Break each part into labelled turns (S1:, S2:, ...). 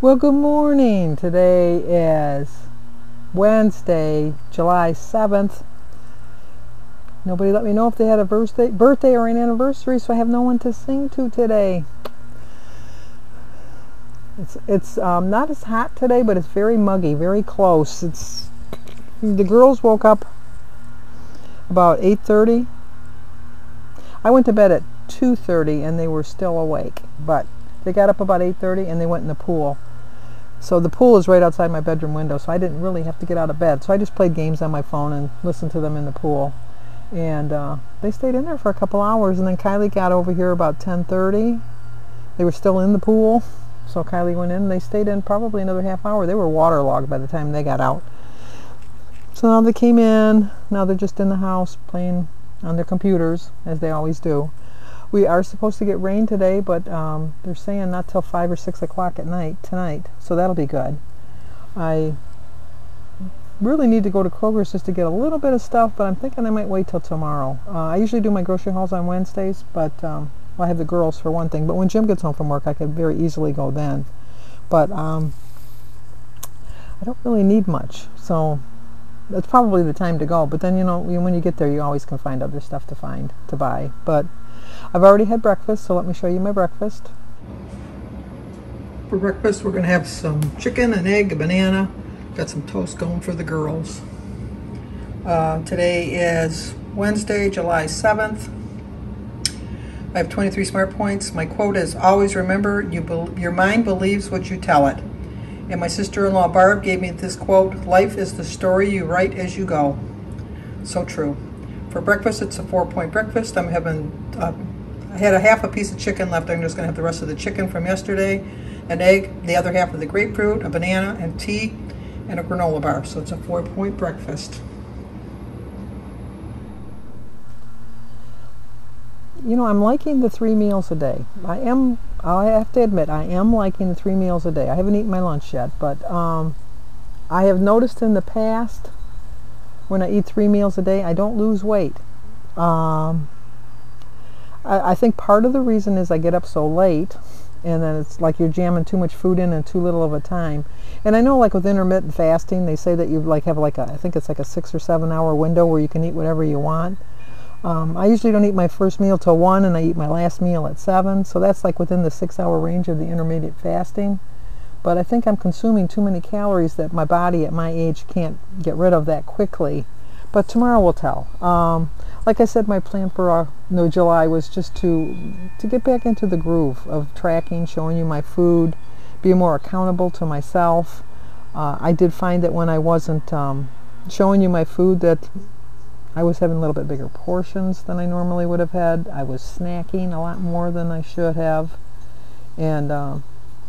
S1: Well, good morning. Today is Wednesday, July 7th. Nobody let me know if they had a birthday or an anniversary, so I have no one to sing to today. It's not as hot today, but it's very muggy, very close. The girls woke up about 8:30. I went to bed at 2:30 and they were still awake, but they got up about 8:30 and they went in the pool. So the pool is right outside my bedroom window, so I didn't really have to get out of bed. So I just played games on my phone and listened to them in the pool. And they stayed in there for a couple hours, and then Kylie got over here about 10:30. They were still in the pool, so Kylie went in and they stayed in probably another half hour. They were waterlogged by the time they got out. So now they came in. Now they're just in the house playing on their computers, as they always do. We are supposed to get rain today, but they're saying not till 5 or 6 o'clock at night tonight, so that'll be good. I really need to go to Kroger's just to get a little bit of stuff, but I'm thinking I might wait till tomorrow. I usually do my grocery hauls on Wednesdays, but well, I have the girls for one thing, but when Jim gets home from work I could very easily go then. But I don't really need much, so that's probably the time to go. But then, you know, when you get there you always can find other stuff to buy. But I've already had breakfast, so let me show you my breakfast. For breakfast, we're going to have some chicken, an egg, a banana. Got some toast going for the girls. Today is Wednesday, July 7th. I have 23 smart points. My quote is, always remember, your mind believes what you tell it. And my sister-in-law Barb gave me this quote, life is the story you write as you go. So true. For breakfast, it's a 4-point breakfast. I'm having, I had a half a piece of chicken left. I'm just going to have the rest of the chicken from yesterday, an egg, the other half of the grapefruit, a banana, and tea, and a granola bar. So it's a 4-point breakfast. You know, I'm liking the 3 meals a day. I have to admit, I am liking the 3 meals a day. I haven't eaten my lunch yet, but I have noticed in the past, when I eat 3 meals a day, I don't lose weight. I think part of the reason is I get up so late, and then it's like you're jamming too much food in too little of a time. And I know, like with intermittent fasting, they say that you have like I think it's like a 6 or 7 hour window where you can eat whatever you want. I usually don't eat my first meal till 1, and I eat my last meal at 7, so that's like within the 6-hour range of the intermittent fasting. But I think I'm consuming too many calories that my body at my age can't get rid of that quickly. But tomorrow will tell. Like I said, my plan for July was just to get back into the groove of tracking, showing you my food, being more accountable to myself. I did find that when I wasn't showing you my food that I was having a little bit bigger portions than I normally would have had. I was snacking a lot more than I should have. And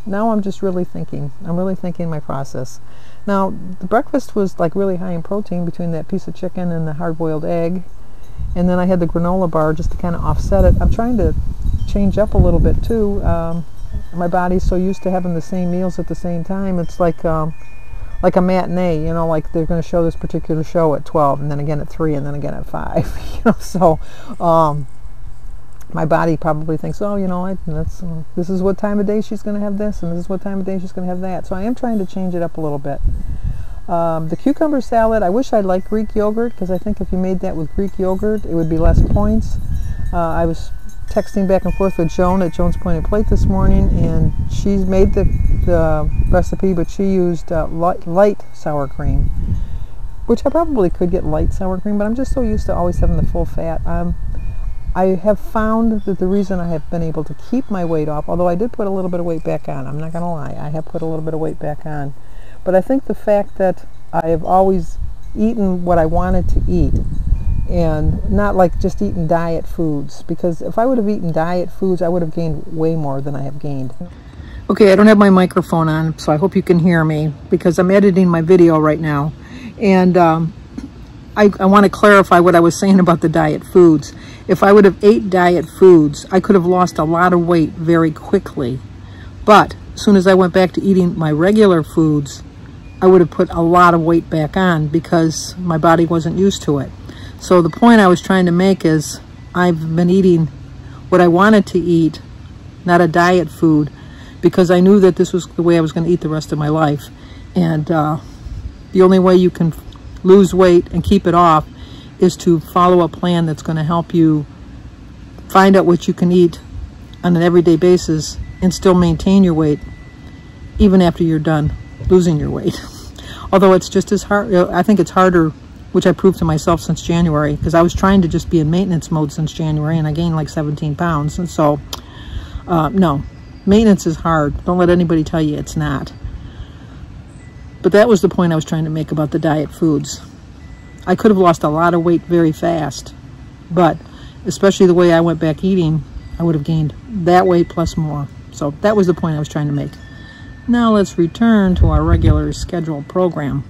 S1: now I'm just really thinking. I'm really thinking my process. Now, the breakfast was like really high in protein between that piece of chicken and the hard-boiled egg. And then I had the granola bar just to kind of offset it. I'm trying to change up a little bit too. My body's so used to having the same meals at the same time. It's like a matinee, you know, like they're going to show this particular show at 12 and then again at 3 and then again at 5. You know, so my body probably thinks, oh, you know, this is what time of day she's going to have this, and this is what time of day she's going to have that. So I am trying to change it up a little bit. The cucumber salad, I wish I liked Greek yogurt, because I think if you made that with Greek yogurt, it would be less points. I was texting back and forth with Joan at Joan's Pointed Plate this morning, and she made the recipe, but she used light sour cream, which I probably could get light sour cream, but I'm just so used to always having the full fat. I have found that the reason I have been able to keep my weight off, although I did put a little bit of weight back on, I'm not going to lie, I have put a little bit of weight back on, but I think the fact that I have always eaten what I wanted to eat, and not like just eating diet foods, because if I would have eaten diet foods, I would have gained way more than I have gained. Okay, I don't have my microphone on, so I hope you can hear me, because I'm editing my video right now, and I want to clarify what I was saying about the diet foods. If I would have ate diet foods, I could have lost a lot of weight very quickly, but as soon as I went back to eating my regular foods, I would have put a lot of weight back on because my body wasn't used to it. So the point I was trying to make is I've been eating what I wanted to eat, not a diet food, because I knew that this was the way I was going to eat the rest of my life. And the only way you can lose weight and keep it off is to follow a plan that's going to help you find out what you can eat on an everyday basis and still maintain your weight even after you're done losing your weight. Although it's just as hard, I think it's harder, which I proved to myself since January, because I was trying to just be in maintenance mode since January, and I gained like 17 pounds. And so, no, maintenance is hard. Don't let anybody tell you it's not. But that was the point I was trying to make about the diet foods. I could have lost a lot of weight very fast, but especially the way I went back eating, I would have gained that weight plus more. So that was the point I was trying to make. Now let's return to our regular scheduled program.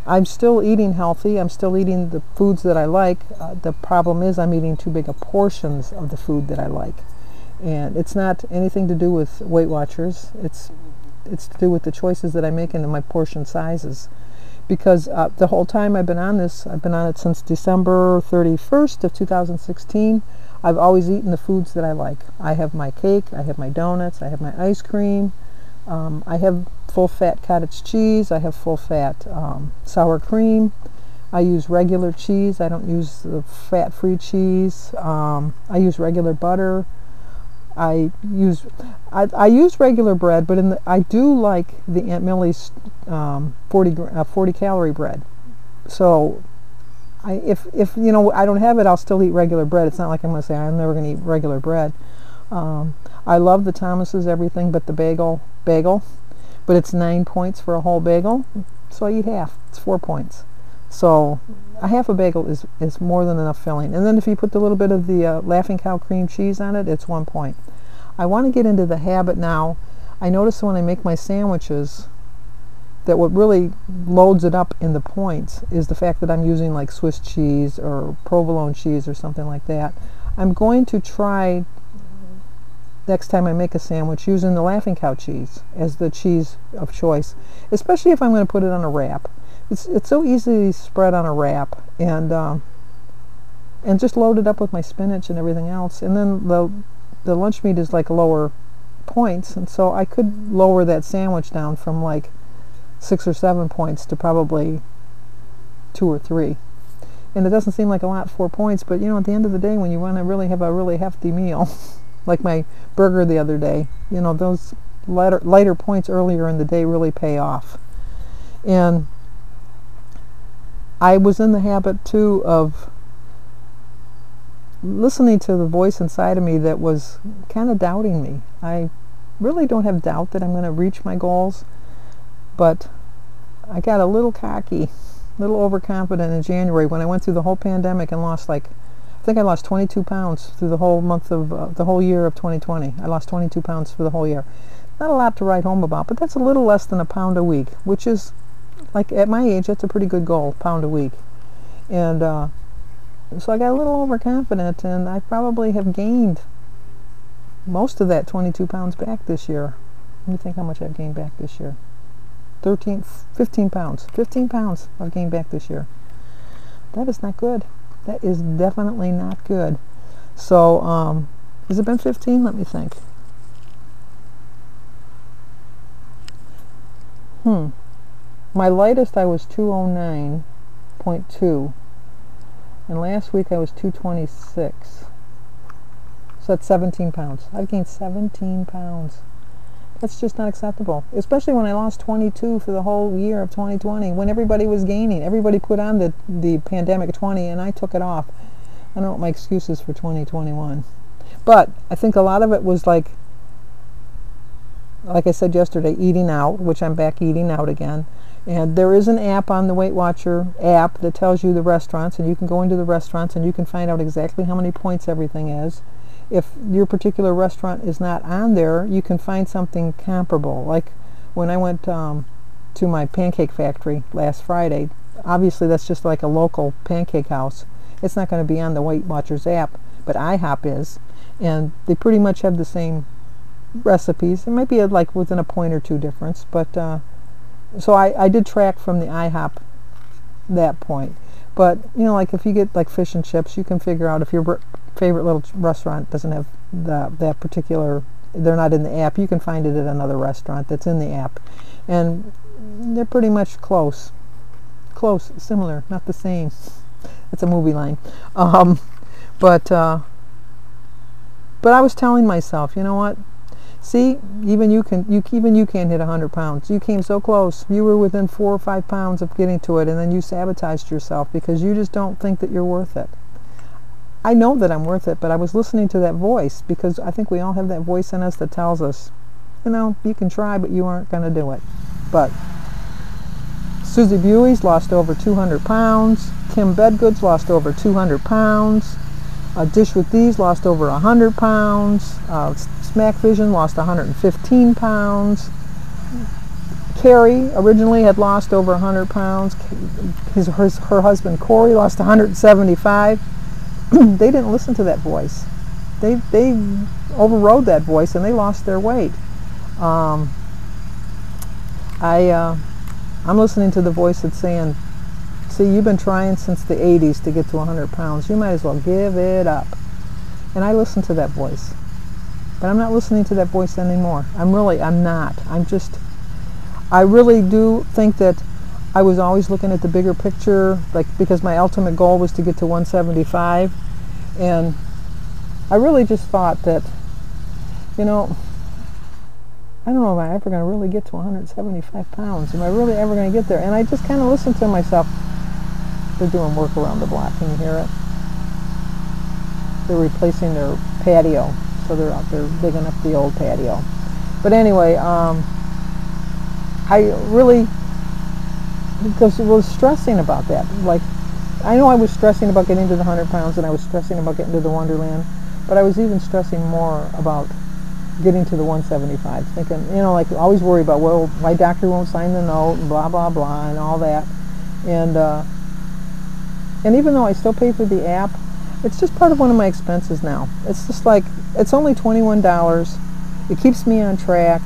S1: I'm still eating healthy. I'm still eating the foods that I like. The problem is I'm eating too big of portions of the food that I like. And it's not anything to do with Weight Watchers. It's to do with the choices that I make into my portion sizes. Because the whole time I've been on this, I've been on it since December 31st of 2016, I've always eaten the foods that I like. I have my cake, I have my donuts, I have my ice cream, I have full-fat cottage cheese, I have full-fat sour cream, I use regular cheese, I don't use the fat-free cheese, I use regular butter, I use regular bread, but I do like the Aunt Millie's 40 calorie bread. So if you know I don't have it, I'll still eat regular bread. It's not like I'm going to say I'm never going to eat regular bread. I love the Thomas's everything but the bagel, but it's 9 points for a whole bagel, so I eat half. It's 4 points. So a half a bagel is more than enough filling. And then if you put the little bit of the Laughing Cow cream cheese on it, it's 1 point. I want to get into the habit now. I notice when I make my sandwiches that what really loads it up in the points is the fact that I'm using like Swiss cheese or provolone cheese or something like that. I'm going to try next time I make a sandwich using the Laughing Cow cheese as the cheese of choice, especially if I'm going to put it on a wrap. It's so easily spread on a wrap, and just load it up with my spinach and everything else. And then the lunch meat is like lower points, and so I could lower that sandwich down from like 6 or 7 points to probably 2 or 3. And it doesn't seem like a lot, 4 points, but you know, at the end of the day, when you want to really have a really hefty meal, like my burger the other day, you know, those lighter points earlier in the day really pay off. And I was in the habit too of listening to the voice inside of me that was kind of doubting me. I really don't have doubt that I'm going to reach my goals, but I got a little cocky, a little overconfident in January when I went through the whole pandemic and lost I think I lost 22 pounds through the whole month of the whole year of 2020. I lost 22 pounds for the whole year. Not a lot to write home about, but that's a little less than a pound a week, which is, like, at my age, that's a pretty good goal, pound a week. And so I got a little overconfident, and I probably have gained most of that 22 pounds back this year. Let me think how much I've gained back this year. 15 pounds. 15 pounds I've gained back this year. That is not good. That is definitely not good. So, has it been 15? Let me think. My lightest I was 209.2, and last week I was 226. So that's 17 pounds. I've gained 17 pounds. That's just not acceptable, especially when I lost 22 for the whole year of 2020, when everybody was gaining. Everybody put on the pandemic 20, and I took it off. I don't know what my excuse is for 2021. But I think a lot of it was like I said yesterday, eating out, which I'm back eating out again. And there is an app on the Weight Watcher app that tells you the restaurants, and you can go into the restaurants and you can find out exactly how many points everything is. If your particular restaurant is not on there, you can find something comparable. Like when I went to my pancake factory last Friday, obviously that's just like a local pancake house. It's not going to be on the Weight Watchers app, but IHOP is, and they pretty much have the same recipes. It might be like within a point or two difference, but so I did track from the IHOP that point. But you know, like if you get like fish and chips, you can figure out if your favorite little restaurant doesn't have that particular they're not in the app. You can find it at another restaurant that's in the app, and they're pretty much close, similar, not the same. It's a movie line. But I was telling myself, you know what? See, even you can't hit 100 pounds. You came so close. You were within 4 or 5 pounds of getting to it, and then you sabotaged yourself because you just don't think that you're worth it. I know that I'm worth it, but I was listening to that voice because I think we all have that voice in us that tells us, you know, you can try, but you aren't going to do it. But Susie Buey's lost over 200 pounds. Kim Bedgood's lost over 200 pounds. Dish with These lost over 100 pounds. Smack Vision lost 115 pounds. Carrie originally had lost over 100 pounds. Her husband Corey lost 175. They didn't listen to that voice. They overrode that voice and they lost their weight. I'm listening to the voice that's saying, see, you've been trying since the 80s to get to 100 pounds. You might as well give it up. And I listen to that voice. But I'm not listening to that voice anymore. I'm not. I really do think that I was always looking at the bigger picture, like, because my ultimate goal was to get to 175. And I really just thought that, you know, I don't know if I'm ever going to really get to 175 pounds. Am I really ever going to get there? And I just kind of listened to myself. They're doing work around the block. Can you hear it? They're replacing their patio. So they're out there digging up the old patio. But anyway, I really was stressing about that. Like, I know I was stressing about getting to the 100 pounds and I was stressing about getting to the Wonderland, but I was even stressing more about getting to the 175, thinking, you know, like, always worry about, well, my doctor won't sign the note and blah, blah, blah, and all that. And even though I still pay for the app, it's just part of one of my expenses now. It's just like, it's only $21. It keeps me on track.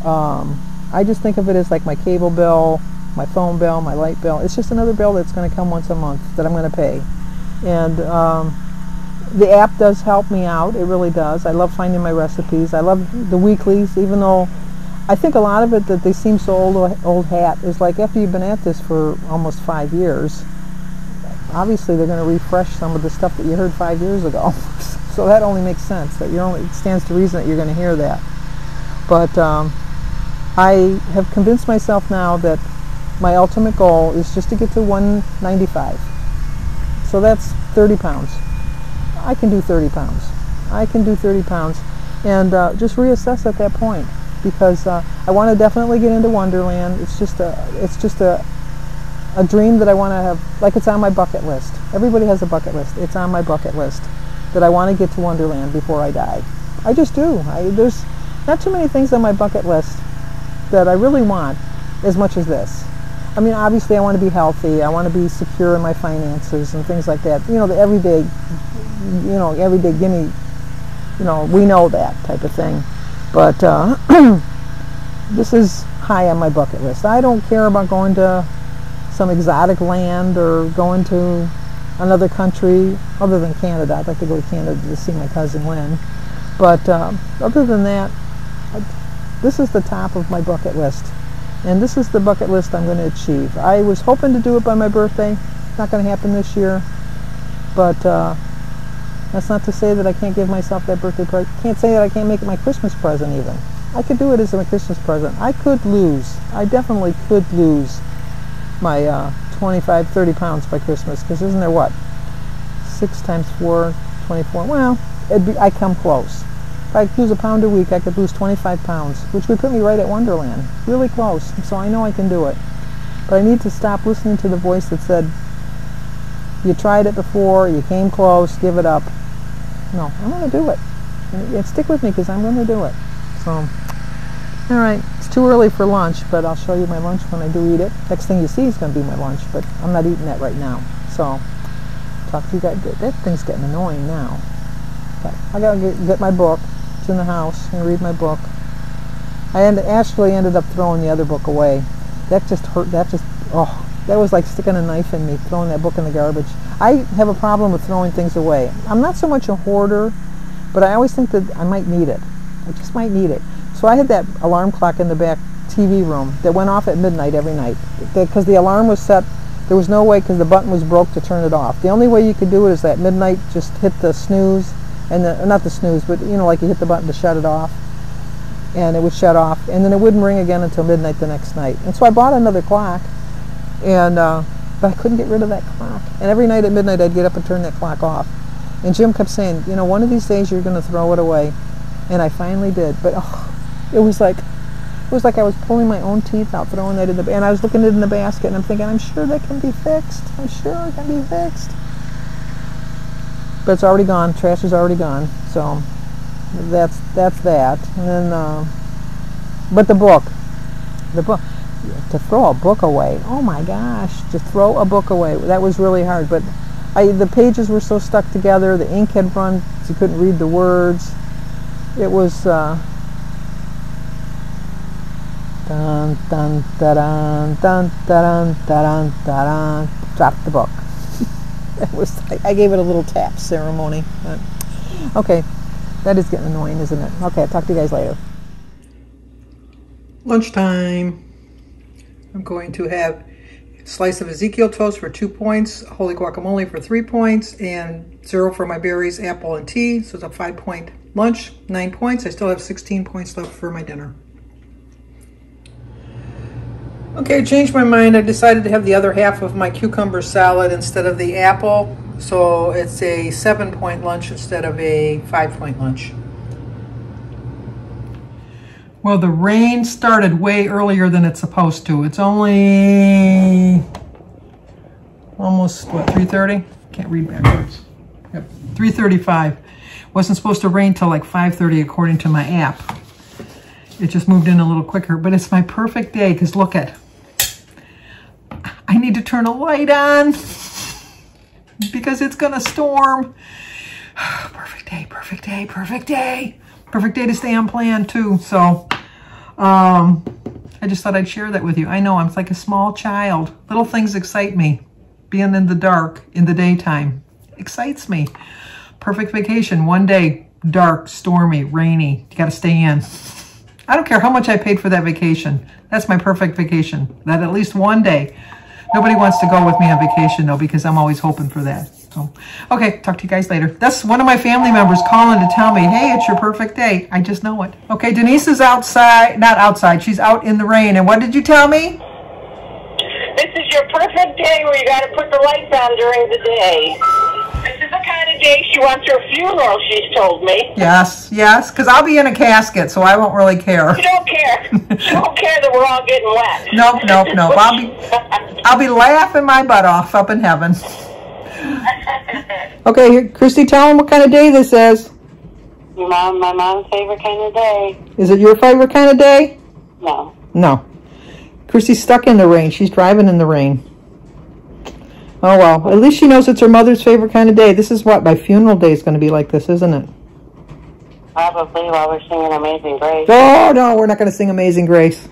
S1: I just think of it as like my cable bill, my phone bill, my light bill. It's just another bill that's going to come once a month that I'm going to pay. And the app does help me out. It really does. I love finding my recipes. I love the weeklies, even though I think a lot of it that they seem so old hat is like after you've been at this for almost 5 years, obviously they're going to refresh some of the stuff that you heard 5 years ago. So that only makes sense. That it stands to reason that you're going to hear that. But I have convinced myself now that my ultimate goal is just to get to 195. So that's 30 pounds. I can do 30 pounds. I can do 30 pounds. And just reassess at that point. Because I want to definitely get into Wonderland. It's just a dream that I want to have, like, it's on my bucket list. Everybody has a bucket list. It's on my bucket list that I want to get to Wonderland before I die. I just do. There's not too many things on my bucket list that I really want as much as this. I mean, obviously I want to be healthy. I want to be secure in my finances and things like that. You know, the everyday gimme, you know, we know that type of thing. But this is high on my bucket list. I don't care about going to some exotic land or going to another country other than Canada. I'd like to go to Canada to see my cousin Lynn. But other than that, this is the top of my bucket list. And this is the bucket list I'm going to achieve. I was hoping to do it by my birthday. It's not going to happen this year. But that's not to say that I can't give myself that birthday present. Can't say that I can't make it my Christmas present even. I could do it as my Christmas present. I definitely could lose my 25, 30 pounds by Christmas. Because isn't there what? 6 times 4, 24. Well, I come close. If I could lose a pound a week, I could lose 25 pounds, which would put me right at Wonderland. Really close. So I know I can do it. But I need to stop listening to the voice that said, you tried it before, you came close, give it up. No, I'm going to do it. And stick with me because I'm going to do it. So, all right, it's too early for lunch, but I'll show you my lunch when I do eat it. Next thing you see is going to be my lunch, but I'm not eating that right now. So, talk to you guys. That thing's getting annoying now. Okay, I got to get my book. It's in the house and read my book. I actually ended up throwing the other book away. That just hurt. That was like sticking a knife in me, throwing that book in the garbage. I have a problem with throwing things away. I'm not so much a hoarder, but I always think that I might need it. I just might need it. So I had that alarm clock in the back TV room that went off at midnight every night. Because the alarm was set, there was no way, because the button was broke, to turn it off. The only way you could do it is at midnight, just hit the snooze, and not the snooze, but you know, like you hit the button to shut it off, and it would shut off, and then it wouldn't ring again until midnight the next night. And so I bought another clock, and but I couldn't get rid of that clock. And every night at midnight I'd get up and turn that clock off. And Jim kept saying, you know, one of these days you're going to throw it away. And I finally did. But it was like I was pulling my own teeth out, throwing that in the, and I was looking at it in the basket, and I'm thinking, I'm sure that can be fixed. I'm sure it can be fixed. But it's already gone. Trash is already gone. So that's that. And then, but the book, to throw a book away. Oh my gosh, to throw a book away. That was really hard. But the pages were so stuck together. The ink had run, so you couldn't read the words. It was dun dun dun dun dun dun dun. Drop the book. It was. I gave it a little tap ceremony. But, okay, that is getting annoying, isn't it? Okay, I'll talk to you guys later. Lunchtime. I'm going to have a slice of Ezekiel toast for 2 points, holy guacamole for 3 points, and 0 for my berries, apple, and tea. So it's a 5-point lunch, 9 points. I still have 16 points left for my dinner. Okay, I changed my mind. I decided to have the other half of my cucumber salad instead of the apple. So it's a 7-point lunch instead of a 5-point lunch. Well, the rain started way earlier than it's supposed to. It's only almost, what, 3:30? Can't read backwards. Yep, 3:35. Wasn't supposed to rain till like 5:30 according to my app. It just moved in a little quicker, but it's my perfect day because look at, I need to turn a light on because it's gonna storm. Perfect day, perfect day, perfect day. Perfect day to stay on plan too. So I just thought I'd share that with you. I know I'm like a small child. Little things excite me. Being in the dark in the daytime excites me. Perfect vacation. One day, dark, stormy, rainy. You got to stay in. I don't care how much I paid for that vacation. That's my perfect vacation. That at least one day. Nobody wants to go with me on vacation though, because I'm always hoping for that. So, okay, talk to you guys later. That's one of my family members calling to tell me, hey, it's your perfect day. I just know it. Okay, Denise is outside, not outside, she's out in the rain. And what did you tell me?
S2: This is your perfect day where you got to put the lights on during the day. This is the kind of day she wants her funeral, she's told me.
S1: Yes, because I'll be in a casket, so I won't really care.
S2: You don't care. You don't care that we're all getting wet.
S1: Nope. I'll be laughing my butt off up in heaven. Okay, here, Christy, tell them what kind of day this is.
S2: My mom's favorite kind of day.
S1: Is it your favorite kind of day?
S2: No.
S1: No. Christy's stuck in the rain. She's driving in the rain. Oh, well. At least she knows it's her mother's favorite kind of day. This is what my funeral day is going to be like this, isn't it?
S2: Probably while we're singing Amazing Grace.
S1: Oh, no, we're not going to sing Amazing Grace.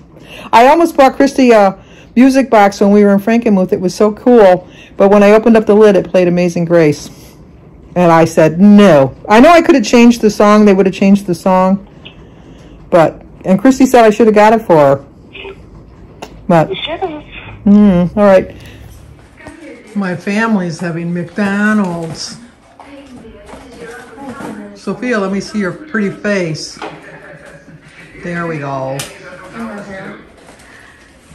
S1: I almost bought Christy a music box when we were in Frankenmuth. It was so cool. But when I opened up the lid, it played Amazing Grace. And I said, no. I know I could have changed the song. They would have changed the song. And Christy said I should have got it for her. But,
S2: you should have.
S1: All right. My family's having McDonald's. Sophia, let me see your pretty face. There we go.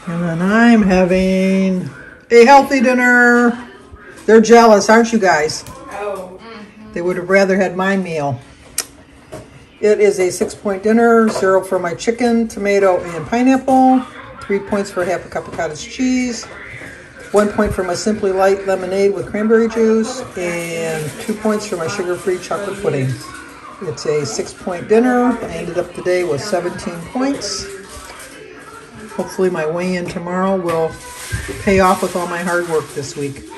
S1: And then I'm having a healthy dinner. They're jealous, aren't you guys?
S3: Oh.
S1: They would have rather had my meal. It is a 6-point dinner. 0 for my chicken, tomato, and pineapple. 3 points for half a cup of cottage cheese. 1 point for my Simply Light lemonade with cranberry juice. And 2 points for my sugar-free chocolate pudding. It's a 6-point dinner. I ended up the day with 17 points. Hopefully my weigh-in tomorrow will pay off with all my hard work this week.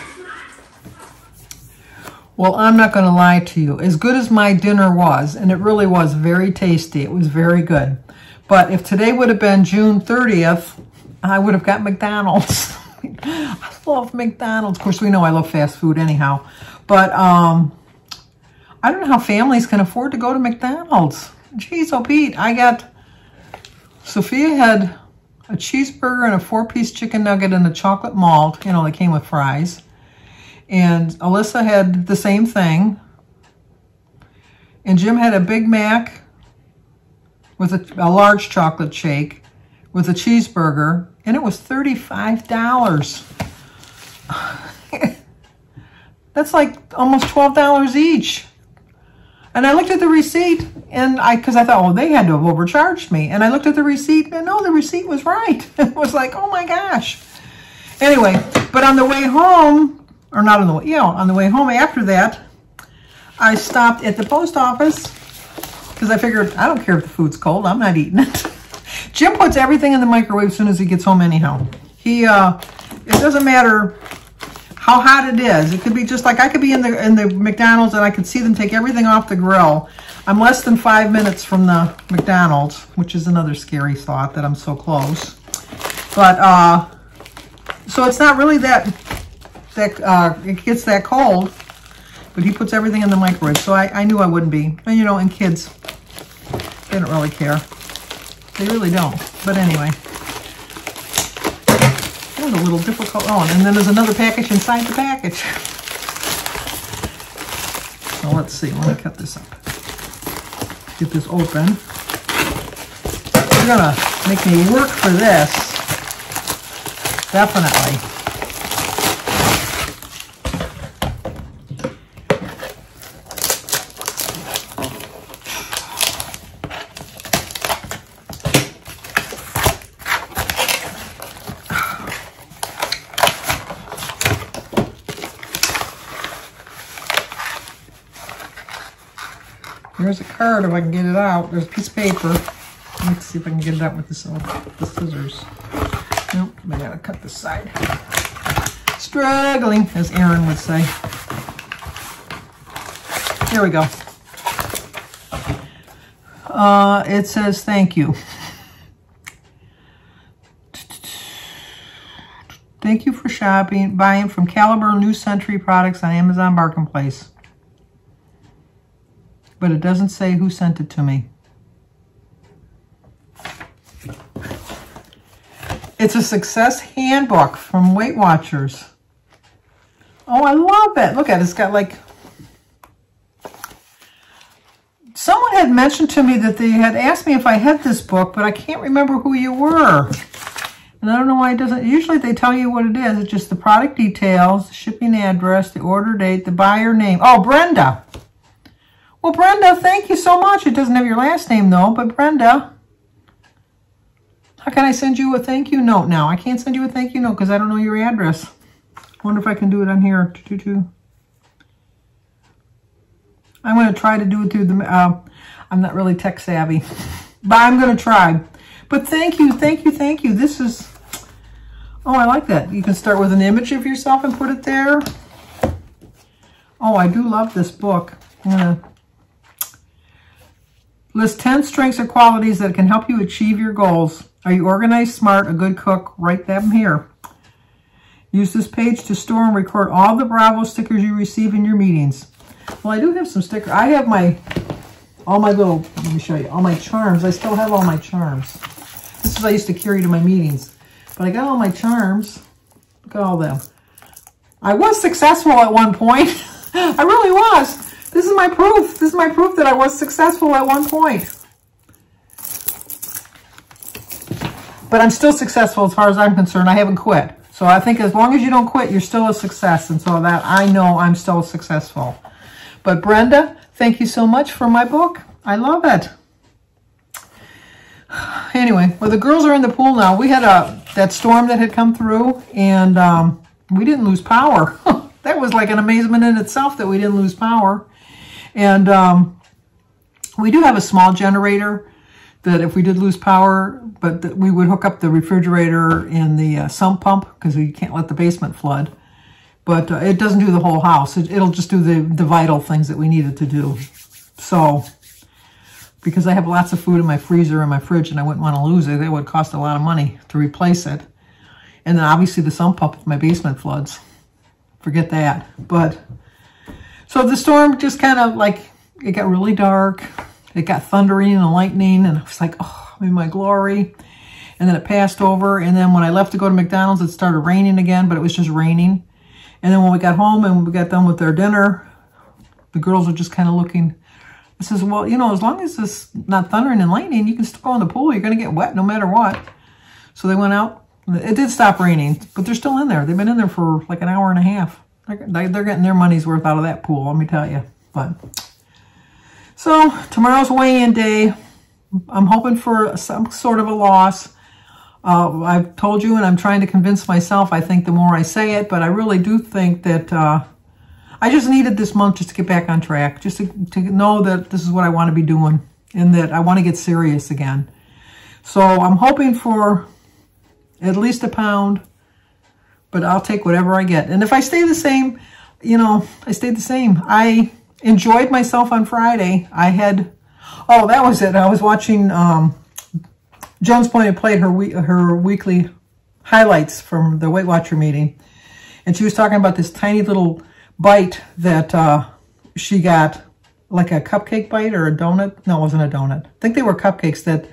S1: Well, I'm not going to lie to you. As good as my dinner was, and it really was very tasty, it was very good. But if today would have been June 30th, I would have got McDonald's. I love McDonald's. Of course, we know I love fast food anyhow. But I don't know how families can afford to go to McDonald's. Geez, oh Pete, Sophia had a cheeseburger and a 4-piece chicken nugget and a chocolate malt. You know, they came with fries. And Alyssa had the same thing. And Jim had a Big Mac with a large chocolate shake with a cheeseburger. And it was $35. That's like almost $12 each. And I looked at the receipt, and because I thought, oh, they had to have overcharged me. And I looked at the receipt, and no, the receipt was right. It was like, oh my gosh. Anyway, but on the way home, or not on the way, yeah, on the way home after that, I stopped at the post office because I figured, I don't care if the food's cold, I'm not eating it. Jim puts everything in the microwave as soon as he gets home anyhow. It doesn't matter how hot it is. It could be just like I could be in the McDonald's and I could see them take everything off the grill. I'm less than 5 minutes from the McDonald's, which is another scary thought that I'm so close. But so it's not really that it gets that cold. But he puts everything in the microwave, so I knew I wouldn't be. And you know, and kids, they don't really care. They really don't. But anyway. That was a little difficult. Oh, and then there's another package inside the package. So let's see. Let me cut this up. Get this open. You're going to make me work for this. Definitely. There's a card if I can get it out. There's a piece of paper. Let's see if I can get it out with the scissors. Nope, I gotta cut this side. Struggling, as Aaron would say. Here we go. It says thank you. Thank you for buying from Caliber New Century products on Amazon Marketplace. But it doesn't say who sent it to me. It's a success handbook from Weight Watchers. Oh, I love it. Look at it. It's got like... Someone had mentioned to me that they had asked me if I had this book, but I can't remember who you were. And I don't know why it doesn't... Usually they tell you what it is. It's just the product details, the shipping address, the order date, the buyer name. Oh, Brenda. Well, Brenda, thank you so much. It doesn't have your last name, though, but Brenda, how can I send you a thank you note now? I can't send you a thank you note because I don't know your address. I wonder if I can do it on here. I'm going to try to do it through the... I'm not really tech savvy, but I'm going to try. But thank you, thank you, thank you. This is... Oh, I like that. You can start with an image of yourself and put it there. Oh, I do love this book. I'm going to... List 10 strengths or qualities that can help you achieve your goals. Are you organized, smart, a good cook? Write them here. Use this page to store and record all the Bravo stickers you receive in your meetings. Well, I do have some stickers. I have all my little, let me show you, all my charms. I still have all my charms. This is what I used to carry to my meetings. But I got all my charms. Look at all them. I was successful at one point. I really was. This is my proof. This is my proof that I was successful at one point. But I'm still successful as far as I'm concerned. I haven't quit. So I think as long as you don't quit, you're still a success. And so that I know I'm still successful. But Brenda, thank you so much for my book. I love it. Anyway, well, the girls are in the pool now. We had that storm that had come through, and we didn't lose power. That was like an amazement in itself that we didn't lose power. And we do have a small generator that if we did lose power, but that we would hook up the refrigerator and the sump pump because you can't let the basement flood. But it doesn't do the whole house. It'll just do the vital things that we needed to do. So, because I have lots of food in my freezer and my fridge and I wouldn't want to lose it, it would cost a lot of money to replace it. And then obviously the sump pump if my basement floods. Forget that. But... So the storm just kind of like, it got really dark. it got thundering and lightning, and I was like, oh, I'm in my glory. And then it passed over, and then when I left to go to McDonald's, it started raining again, but it was just raining. And then when we got home and we got done with our dinner, the girls were just kind of looking. I says, well, you know, as long as it's not thundering and lightning, you can still go in the pool. You're going to get wet no matter what. So they went out. It did stop raining, but they're still in there. They've been in there for like an hour and a half. They're getting their money's worth out of that pool, let me tell you. But so tomorrow's weigh-in day. I'm hoping for some sort of a loss. I've told you, and I'm trying to convince myself, I think the more I say it, but I really do think that I just needed this month just to get back on track, just to know that this is what I want to be doing and that I want to get serious again. So I'm hoping for at least a pound, but I'll take whatever I get. And if I stay the same, you know, I stayed the same. I enjoyed myself on Friday. I had, oh, that was it. I was watching, Jones Point played her weekly highlights from the Weight Watcher meeting. And she was talking about this tiny little bite that she got, like a cupcake bite or a donut. No, it wasn't a donut. I think they were cupcakes that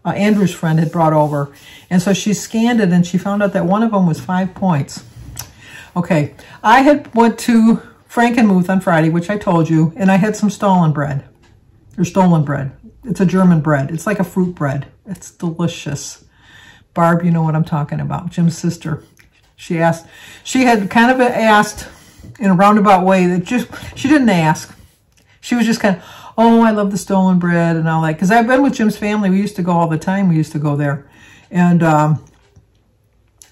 S1: Andrew's friend had brought over. And so she scanned it and she found out that one of them was 5 points. Okay, I had went to Frankenmuth on Friday, which I told you, and I had some stolen bread. It's a German bread. It's like a fruit bread. It's delicious. Barb, you know what I'm talking about. Jim's sister. She had kind of asked in a roundabout way that she didn't ask. She was just kind of, oh, I love the stolen bread and all that. Because I've been with Jim's family. We used to go all the time. We used to go there. And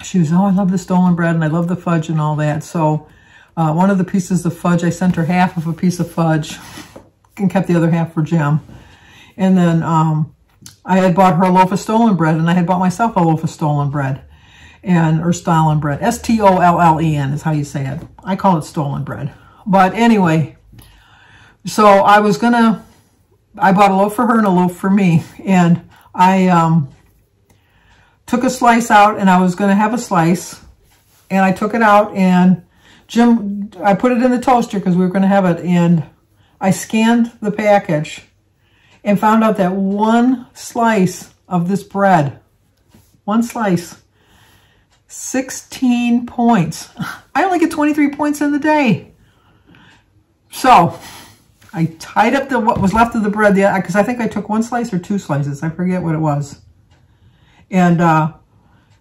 S1: she was, oh, I love the stolen bread and I love the fudge and all that. So one of the pieces of fudge, I sent her half of a piece of fudge and kept the other half for Jim. And then I had bought her a loaf of stolen bread, and I had bought myself a loaf of stolen bread, or stolen bread. S-T-O-L-L-E-N is how you say it. I call it stolen bread. But anyway, so I bought a loaf for her and a loaf for me, and I took a slice out, and I was going to have a slice, and I took it out, and I put it in the toaster because we were going to have it, and I scanned the package and found out that one slice of this bread, one slice, 16 points. I only get 23 points in the day. So I tied up what was left of the bread, because I think I took one slice or two slices. I forget what it was. And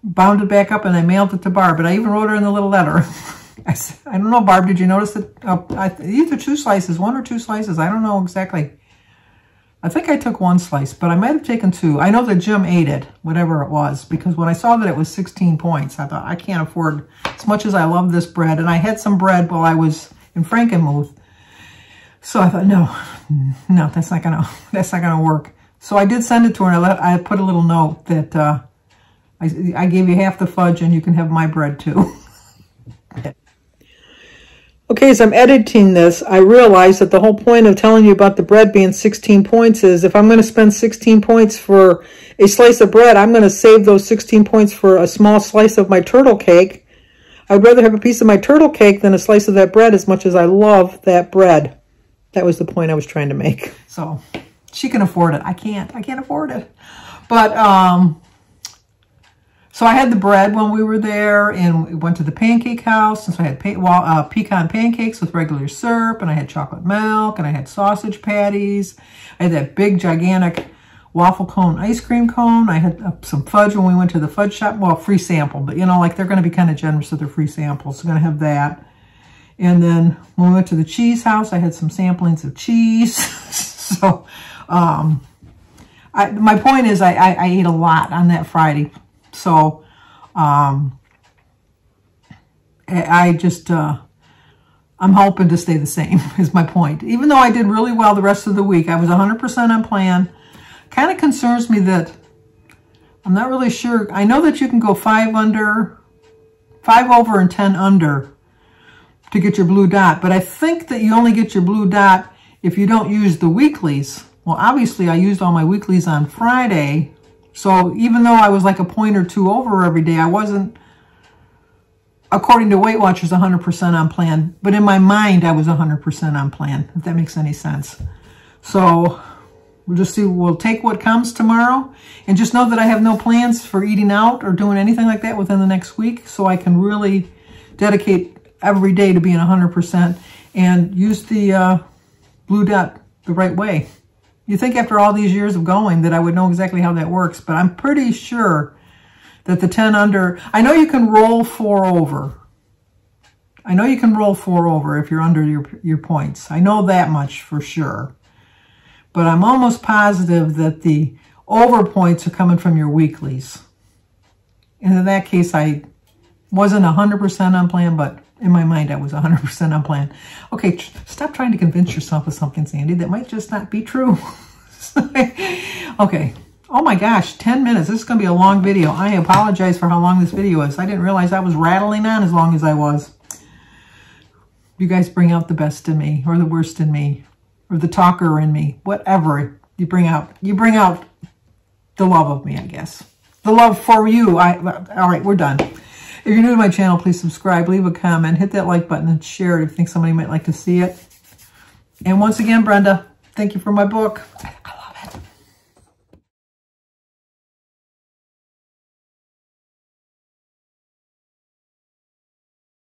S1: bound it back up, and I mailed it to Barb. But I even wrote her in the little letter. I don't know, Barb, did you notice that? Either two slices, one or two slices. I don't know exactly. I think I took one slice, but I might have taken two. I know that Jim ate it, whatever it was, because when I saw that it was 16 points, I thought, I can't afford, as much as I love this bread, and I had some bread while I was in Frankenmuth. So I thought, no, that's not gonna work. So I did send it to her, and I put a little note that I gave you half the fudge, and you can have my bread too. Okay, as I'm editing this, I realize that the whole point of telling you about the bread being 16 points is if I'm going to spend 16 points for a slice of bread, I'm going to save those 16 points for a small slice of my turtle cake. I'd rather have a piece of my turtle cake than a slice of that bread, as much as I love that bread. That was the point I was trying to make. So she can afford it. I can't afford it. But so I had the bread when we were there, and we went to the pancake house, and so I had pecan pancakes with regular syrup, and I had chocolate milk, and I had sausage patties. I had that big, gigantic waffle cone ice cream cone. I had some fudge when we went to the fudge shop. Well, free sample, but you know, like they're going to be kind of generous with their free samples. So I'm going to have that. And then when we went to the cheese house, I had some samplings of cheese. So my point is I ate a lot on that Friday. So, I'm hoping to stay the same is my point. Even though I did really well the rest of the week, I was 100% on plan. Kind of concerns me that I'm not really sure. I know that you can go 5 over and 10 under to get your blue dot, but I think that you only get your blue dot if you don't use the weeklies. Well, obviously I used all my weeklies on Friday. So even though I was like a point or two over every day, I wasn't, according to Weight Watchers, 100% on plan. But in my mind, I was 100% on plan, if that makes any sense. So We'll just see. We'll take what comes tomorrow. And just know that I have no plans for eating out or doing anything like that within the next week. So I can really dedicate every day to being 100% and use the blue dot the right way. You think after all these years of going that I would know exactly how that works, but I'm pretty sure that the 10 under, I know you can roll 4 over. I know you can roll 4 over if you're under your points. I know that much for sure. But I'm almost positive that the over points are coming from your weeklies. And in that case, I wasn't 100% on plan, but in my mind, I was 100% on plan. Okay, stop trying to convince yourself of something, Sandy. That might just not be true. Okay. Oh my gosh, 10 minutes. This is going to be a long video. I apologize for how long this video is. I didn't realize I was rattling on as long as I was. You guys bring out the best in me, or the worst in me, or the talker in me. Whatever you bring out the love of me, I guess. The love for you. All right, we're done. If you're new to my channel, please subscribe, leave a comment, hit that like button, and share it if you think somebody might like to see it. And once again, Brenda, thank you for my book.